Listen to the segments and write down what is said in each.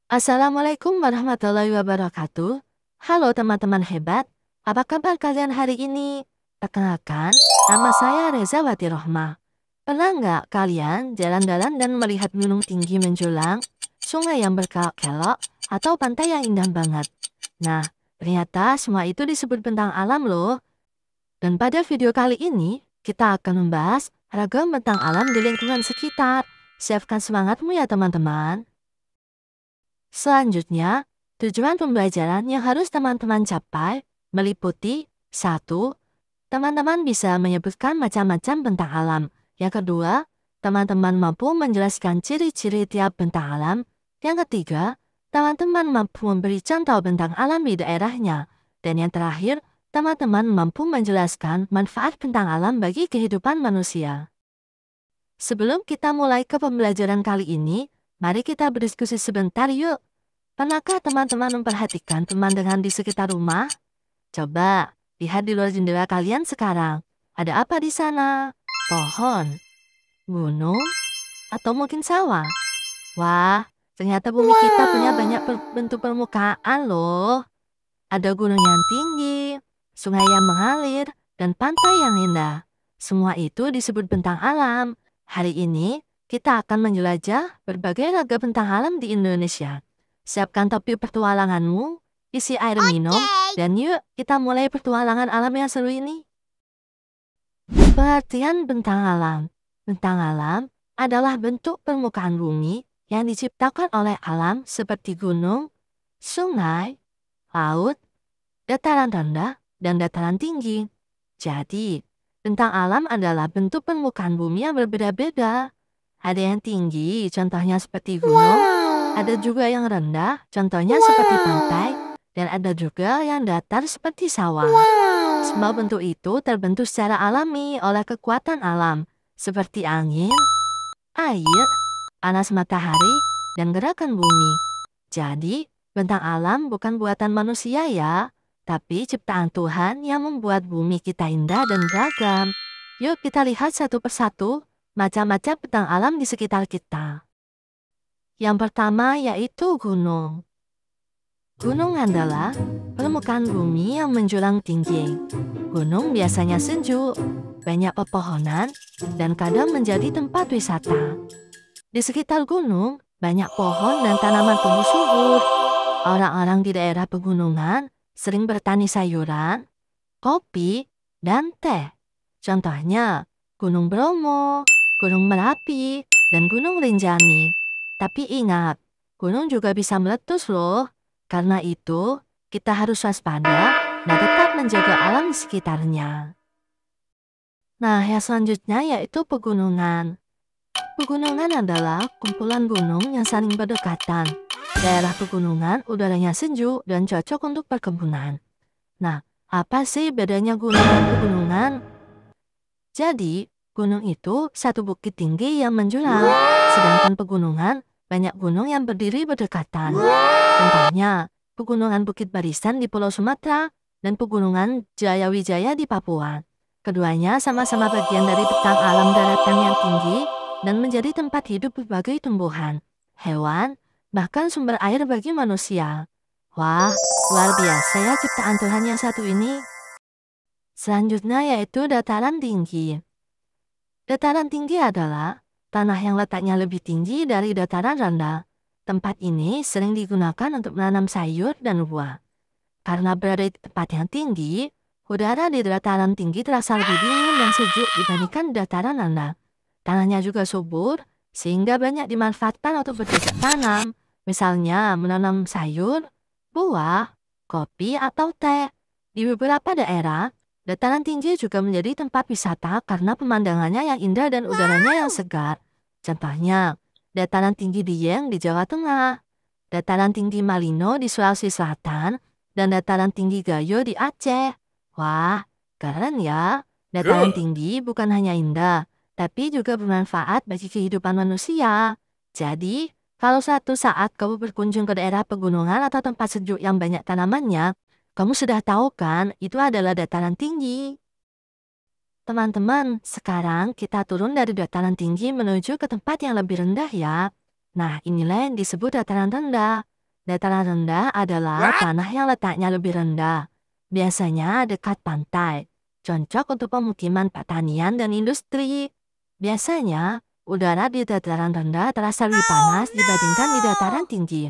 Assalamualaikum warahmatullahi wabarakatuh. Halo teman-teman hebat, apa kabar kalian hari ini? Perkenalkan, nama saya Reza Wati Rohmah. Pernah nggak kalian jalan-jalan dan melihat gunung tinggi menjulang, sungai yang berkelok-kelok, atau pantai yang indah banget? Nah, ternyata semua itu disebut bentang alam loh. Dan pada video kali ini, kita akan membahas ragam bentang alam di lingkungan sekitar. Siapkan semangatmu ya teman-teman. Selanjutnya, tujuan pembelajaran yang harus teman-teman capai meliputi 1. Teman-teman bisa menyebutkan macam-macam bentang alam. Yang kedua, teman-teman mampu menjelaskan ciri-ciri tiap bentang alam. Yang ketiga, teman-teman mampu memberi contoh bentang alam di daerahnya. Dan yang terakhir, teman-teman mampu menjelaskan manfaat bentang alam bagi kehidupan manusia. Sebelum kita mulai ke pembelajaran kali ini, mari kita berdiskusi sebentar yuk. Pernahkah teman-teman memperhatikan pemandangan di sekitar rumah? Coba, lihat di luar jendela kalian sekarang. Ada apa di sana? Pohon, gunung, atau mungkin sawah? Wah, ternyata bumi kita punya banyak bentuk permukaan loh. Ada gunung yang tinggi, sungai yang mengalir, dan pantai yang indah. Semua itu disebut bentang alam. Hari ini, kita akan menjelajah berbagai ragam bentang alam di Indonesia. Siapkan topi petualanganmu, isi air minum, dan yuk kita mulai petualangan alam yang seru ini. Pengertian bentang alam. Bentang alam adalah bentuk permukaan bumi yang diciptakan oleh alam seperti gunung, sungai, laut, dataran rendah, dan dataran tinggi. Jadi, bentang alam adalah bentuk permukaan bumi yang berbeda-beda. Ada yang tinggi, contohnya seperti gunung. Ada juga yang rendah, contohnya seperti pantai. Dan ada juga yang datar seperti sawah. Semua bentuk itu terbentuk secara alami oleh kekuatan alam, seperti angin, air, panas matahari, dan gerakan bumi. Jadi, bentang alam bukan buatan manusia ya, tapi ciptaan Tuhan yang membuat bumi kita indah dan beragam. Yuk kita lihat satu persatu macam-macam bentang alam di sekitar kita. Yang pertama yaitu gunung. Gunung adalah permukaan bumi yang menjulang tinggi. Gunung biasanya sejuk, banyak pepohonan, dan kadang menjadi tempat wisata. Di sekitar gunung, banyak pohon dan tanaman tumbuh subur. Orang-orang di daerah pegunungan sering bertani sayuran, kopi, dan teh. Contohnya, Gunung Bromo, Gunung Merapi, dan Gunung Rinjani. Tapi ingat, gunung juga bisa meletus loh. Karena itu, kita harus waspada dan tetap menjaga alam di sekitarnya. Nah, yang selanjutnya yaitu pegunungan. Pegunungan adalah kumpulan gunung yang saling berdekatan. Daerah pegunungan udaranya sejuk dan cocok untuk perkebunan. Nah, apa sih bedanya gunung dan pegunungan? Jadi, gunung itu satu bukit tinggi yang menjulang, sedangkan pegunungan banyak gunung yang berdiri berdekatan. Contohnya, pegunungan Bukit Barisan di Pulau Sumatera dan pegunungan Jayawijaya di Papua. Keduanya sama-sama bagian dari bentang alam daratan yang tinggi dan menjadi tempat hidup berbagai tumbuhan, hewan, bahkan sumber air bagi manusia. Wah, luar biasa ya ciptaan Tuhan yang satu ini. Selanjutnya yaitu dataran tinggi. Dataran tinggi adalah tanah yang letaknya lebih tinggi dari dataran rendah. Tempat ini sering digunakan untuk menanam sayur dan buah. Karena berada di tempat yang tinggi, udara di dataran tinggi terasa lebih dingin dan sejuk dibandingkan dataran rendah. Tanahnya juga subur, sehingga banyak dimanfaatkan untuk bercocok tanam. Misalnya menanam sayur, buah, kopi, atau teh. Di beberapa daerah, dataran tinggi juga menjadi tempat wisata karena pemandangannya yang indah dan udaranya yang segar. Contohnya, dataran tinggi Dieng di Jawa Tengah, dataran tinggi Malino di Sulawesi Selatan, dan dataran tinggi Gayo di Aceh. Wah, keren ya. Dataran tinggi bukan hanya indah, tapi juga bermanfaat bagi kehidupan manusia. Jadi, kalau suatu saat kamu berkunjung ke daerah pegunungan atau tempat sejuk yang banyak tanamannya, kamu sudah tahu kan itu adalah dataran tinggi. Teman-teman, sekarang kita turun dari dataran tinggi menuju ke tempat yang lebih rendah ya. Nah, inilah yang disebut dataran rendah. Dataran rendah adalah tanah yang letaknya lebih rendah, biasanya dekat pantai, cocok untuk pemukiman pertanian dan industri. Biasanya, udara di dataran rendah terasa lebih panas dibandingkan di dataran tinggi.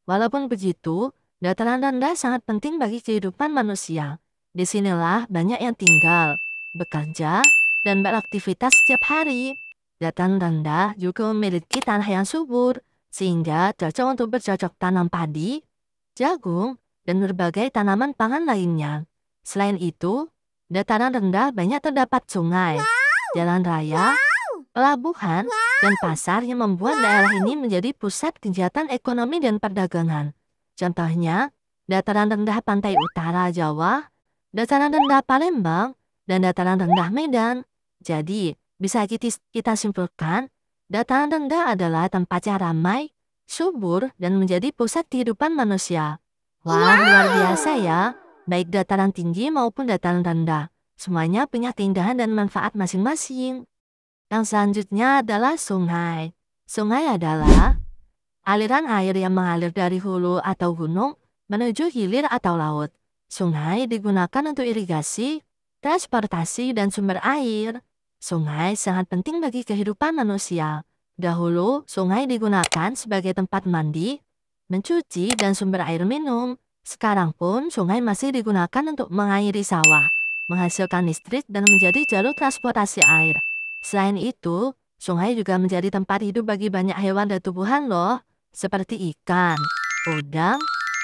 Walaupun begitu, dataran rendah sangat penting bagi kehidupan manusia. Disinilah banyak yang tinggal, bekerja, dan beraktivitas setiap hari. Dataran rendah juga memiliki tanah yang subur, sehingga cocok untuk bercocok tanam padi, jagung, dan berbagai tanaman pangan lainnya. Selain itu, dataran rendah banyak terdapat sungai, jalan raya, pelabuhan, dan pasar yang membuat daerah ini menjadi pusat kegiatan ekonomi dan perdagangan. Contohnya, dataran rendah pantai utara Jawa, dataran rendah Palembang, dan dataran rendah Medan. Jadi, bisa kita simpulkan, dataran rendah adalah tempat yang ramai, subur, dan menjadi pusat kehidupan manusia. Wah, luar biasa ya. Baik dataran tinggi maupun dataran rendah. Semuanya punya keindahan dan manfaat masing-masing. Yang selanjutnya adalah sungai. Sungai adalah aliran air yang mengalir dari hulu atau gunung menuju hilir atau laut. Sungai digunakan untuk irigasi, transportasi, dan sumber air. Sungai sangat penting bagi kehidupan manusia. Dahulu, sungai digunakan sebagai tempat mandi, mencuci, dan sumber air minum. Sekarang pun, sungai masih digunakan untuk mengairi sawah, menghasilkan listrik, dan menjadi jalur transportasi air. Selain itu, sungai juga menjadi tempat hidup bagi banyak hewan dan tumbuhan loh, seperti ikan, udang,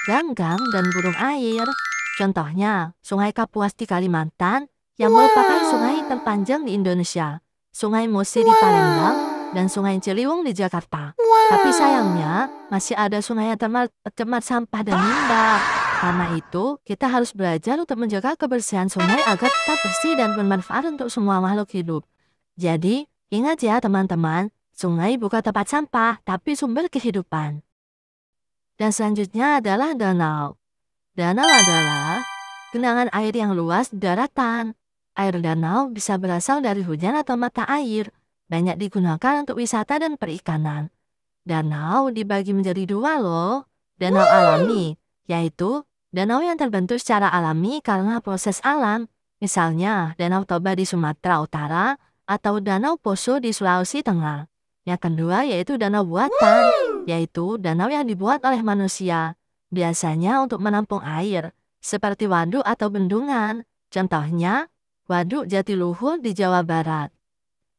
ganggang, dan burung air. Contohnya, Sungai Kapuas di Kalimantan, yang merupakan sungai terpanjang di Indonesia, Sungai Musi di Palembang, dan Sungai Ciliwung di Jakarta. Tapi sayangnya, masih ada sungai yang tercemar sampah dan limbah. Karena itu, kita harus belajar untuk menjaga kebersihan sungai agar tetap bersih dan bermanfaat untuk semua makhluk hidup. Jadi, ingat ya teman-teman, sungai bukan tempat sampah, tapi sumber kehidupan. Dan selanjutnya adalah danau. Danau adalah genangan air yang luas di daratan. Air danau bisa berasal dari hujan atau mata air. Banyak digunakan untuk wisata dan perikanan. Danau dibagi menjadi dua loh. Danau alami, yaitu danau yang terbentuk secara alami karena proses alam. Misalnya, Danau Toba di Sumatera Utara atau Danau Poso di Sulawesi Tengah. Yang kedua yaitu danau buatan, yaitu danau yang dibuat oleh manusia. Biasanya untuk menampung air, seperti waduk atau bendungan. Contohnya, Waduk Jatiluhur di Jawa Barat.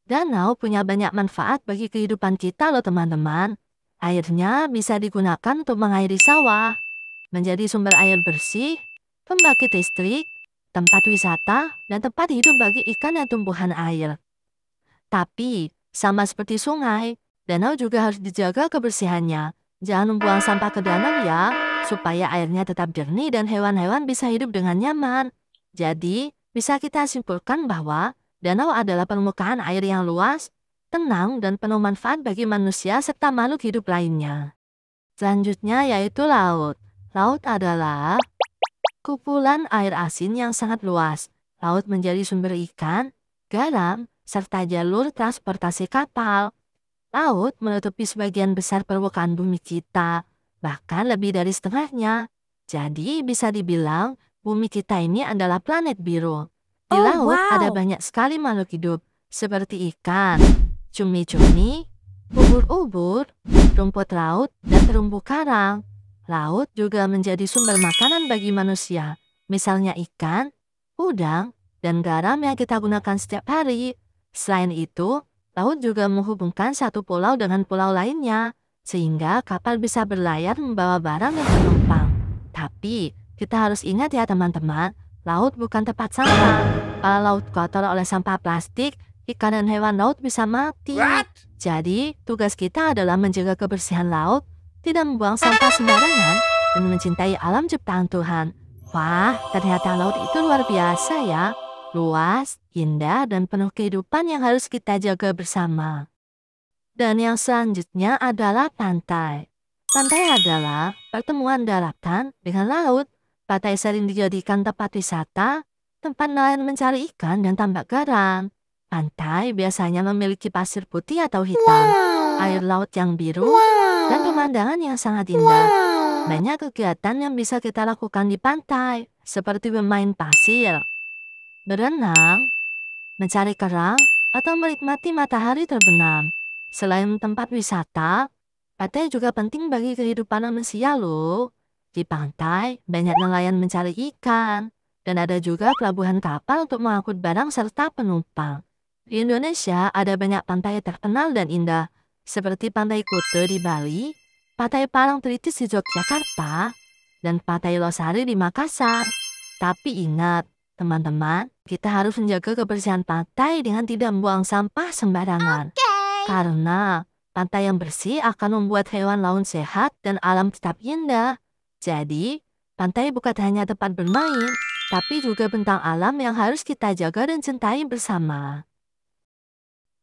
Danau punya banyak manfaat bagi kehidupan kita loh teman-teman. Airnya bisa digunakan untuk mengairi sawah, menjadi sumber air bersih, pembangkit listrik, tempat wisata, dan tempat hidup bagi ikan dan tumbuhan air. Tapi, sama seperti sungai, danau juga harus dijaga kebersihannya. Jangan membuang sampah ke danau ya, supaya airnya tetap jernih dan hewan-hewan bisa hidup dengan nyaman. Jadi, bisa kita simpulkan bahwa danau adalah permukaan air yang luas, tenang, dan penuh manfaat bagi manusia serta makhluk hidup lainnya. Selanjutnya yaitu laut. Laut adalah kumpulan air asin yang sangat luas. Laut menjadi sumber ikan, garam, serta jalur transportasi kapal. Laut menutupi sebagian besar permukaan bumi kita, bahkan lebih dari setengahnya. Jadi bisa dibilang bumi kita ini adalah planet biru. Di laut ada banyak sekali makhluk hidup, seperti ikan, cumi-cumi, ubur-ubur, rumput laut, dan terumbu karang. Laut juga menjadi sumber makanan bagi manusia, misalnya ikan, udang, dan garam yang kita gunakan setiap hari. Selain itu, laut juga menghubungkan satu pulau dengan pulau lainnya, sehingga kapal bisa berlayar membawa barang dan penumpang. Tapi, kita harus ingat ya teman-teman, laut bukan tempat sampah. Kalau laut kotor oleh sampah plastik, ikan dan hewan laut bisa mati. Jadi, tugas kita adalah menjaga kebersihan laut, tidak membuang sampah sembarangan, dan mencintai alam ciptaan Tuhan. Wah, ternyata laut itu luar biasa ya. Luas, indah, dan penuh kehidupan yang harus kita jaga bersama. Dan yang selanjutnya adalah pantai. Pantai adalah pertemuan daratan dengan laut. Pantai sering dijadikan tempat wisata, tempat nelayan mencari ikan dan tambak garam. Pantai biasanya memiliki pasir putih atau hitam, air laut yang biru, dan pemandangan yang sangat indah. Banyak kegiatan yang bisa kita lakukan di pantai, seperti bermain pasir, berenang, mencari kerang, atau menikmati matahari terbenam. Selain tempat wisata, pantai juga penting bagi kehidupan manusia loh. Di pantai, banyak nelayan mencari ikan, dan ada juga pelabuhan kapal untuk mengangkut barang serta penumpang. Di Indonesia, ada banyak pantai terkenal dan indah, seperti Pantai Kuta di Bali, Pantai Parangtritis di Yogyakarta, dan Pantai Losari di Makassar. Tapi ingat, teman-teman, kita harus menjaga kebersihan pantai dengan tidak membuang sampah sembarangan. Karena pantai yang bersih akan membuat hewan laut sehat dan alam tetap indah. Jadi, pantai bukan hanya tempat bermain, tapi juga bentang alam yang harus kita jaga dan cintai bersama.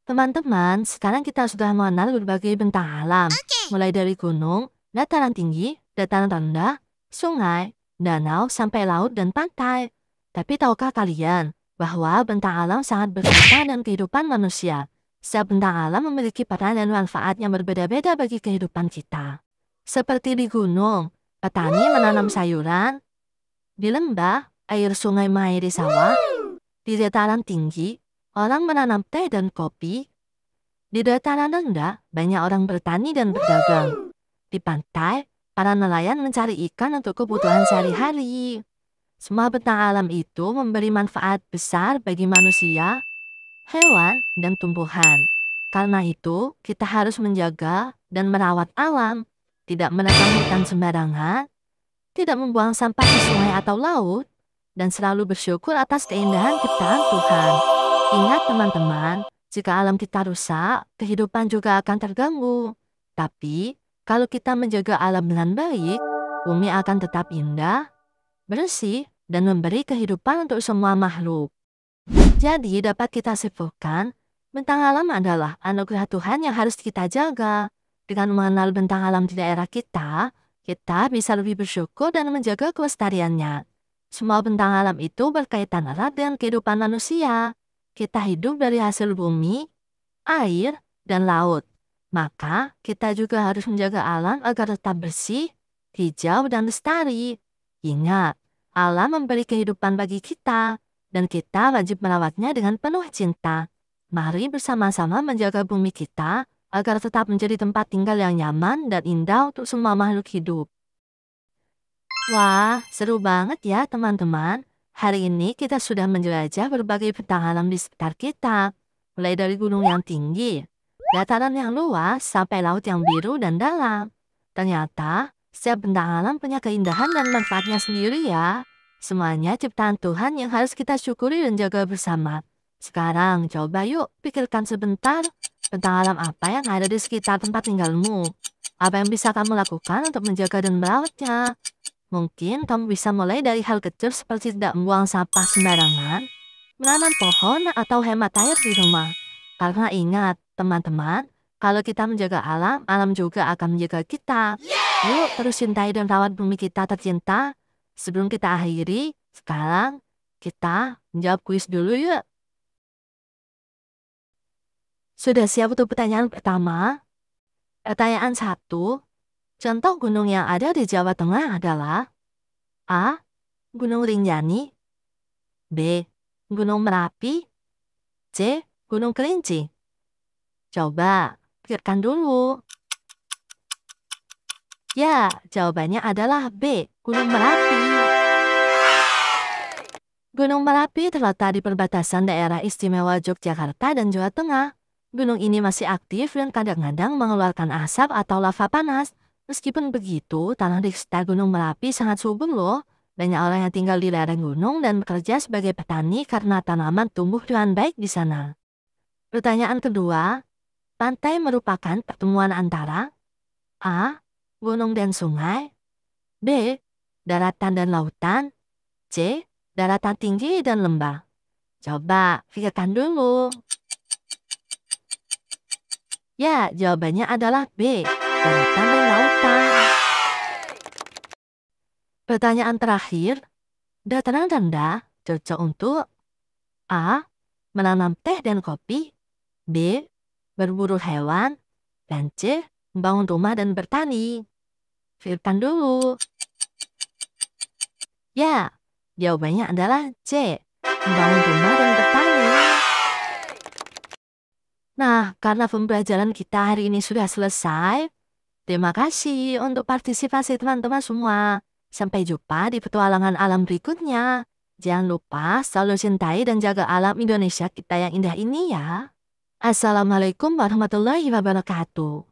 Teman-teman, sekarang kita sudah mengenal berbagai bentang alam, mulai dari gunung, dataran tinggi, dataran rendah, sungai, danau, sampai laut dan pantai. Tapi tahukah kalian bahwa bentang alam sangat berkaitan dengan kehidupan manusia? Setiap bentang alam memiliki peran dan manfaat yang berbeda-beda bagi kehidupan kita. Seperti di gunung, petani menanam sayuran. Di lembah, air sungai mengairi sawah. Di dataran tinggi, orang menanam teh dan kopi. Di dataran rendah, banyak orang bertani dan berdagang. Di pantai, para nelayan mencari ikan untuk kebutuhan sehari-hari. Semua bentang alam itu memberi manfaat besar bagi manusia, hewan, dan tumbuhan. Karena itu, kita harus menjaga dan merawat alam, tidak menebang hutan sembarangan, tidak membuang sampah ke sungai atau laut, dan selalu bersyukur atas keindahan ciptaan Tuhan. Ingat teman-teman, jika alam kita rusak, kehidupan juga akan terganggu. Tapi, kalau kita menjaga alam dengan baik, bumi akan tetap indah, bersih, dan memberi kehidupan untuk semua makhluk. Jadi, dapat kita simpulkan, bentang alam adalah anugerah Tuhan yang harus kita jaga. Dengan mengenal bentang alam di daerah kita bisa lebih bersyukur dan menjaga kelestariannya. Semua bentang alam itu berkaitan erat dengan kehidupan manusia. Kita hidup dari hasil bumi, air, dan laut. Maka, kita juga harus menjaga alam agar tetap bersih, hijau, dan lestari. Ingat, alam memberi kehidupan bagi kita, dan kita wajib merawatnya dengan penuh cinta. Mari bersama-sama menjaga bumi kita, agar tetap menjadi tempat tinggal yang nyaman dan indah untuk semua makhluk hidup. Wah, seru banget ya teman-teman. Hari ini kita sudah menjelajah berbagai bentang alam di sekitar kita. Mulai dari gunung yang tinggi, dataran yang luas, sampai laut yang biru dan dalam. Ternyata, setiap bentang alam punya keindahan dan manfaatnya sendiri ya. Semuanya ciptaan Tuhan yang harus kita syukuri dan jaga bersama. Sekarang, coba yuk pikirkan sebentar, bentang alam apa yang ada di sekitar tempat tinggalmu. Apa yang bisa kamu lakukan untuk menjaga dan merawatnya? Mungkin kamu bisa mulai dari hal kecil seperti tidak membuang sampah sembarangan, menanam pohon, atau hemat air di rumah. Karena ingat, teman-teman, kalau kita menjaga alam, alam juga akan menjaga kita. Yuk, terus cintai dan rawat bumi kita tercinta. Sebelum kita akhiri, sekarang kita menjawab kuis dulu yuk. Sudah siap untuk pertanyaan pertama? Pertanyaan 1. Contoh gunung yang ada di Jawa Tengah adalah A. Gunung Rinjani, B. Gunung Merapi, C. Gunung Kerinci. Coba pikirkan dulu. Ya, jawabannya adalah B. Gunung Merapi. Gunung Merapi terletak di perbatasan daerah istimewa Yogyakarta dan Jawa Tengah. Gunung ini masih aktif dan kadang-kadang mengeluarkan asap atau lava panas. Meskipun begitu, tanah di sekitar Gunung Merapi sangat subur loh. Banyak orang yang tinggal di lereng gunung dan bekerja sebagai petani karena tanaman tumbuh dengan baik di sana. Pertanyaan kedua, pantai merupakan pertemuan antara A. Gunung dan sungai, B. Daratan dan lautan, C. Daratan tinggi dan lembah. Coba pikirkan dulu. Ya, jawabannya adalah B. Daratan dan lautan. Pertanyaan terakhir, dataran rendah cocok untuk A. Menanam teh dan kopi, B. Berburu hewan, dan C. Membangun rumah dan bertani. Filter dulu. Ya, jawabannya adalah C. Membangun rumah dan bertani. Nah, karena pembelajaran kita hari ini sudah selesai, terima kasih untuk partisipasi teman-teman semua. Sampai jumpa di petualangan alam berikutnya. Jangan lupa selalu cintai dan jaga alam Indonesia kita yang indah ini ya. Assalamualaikum warahmatullahi wabarakatuh.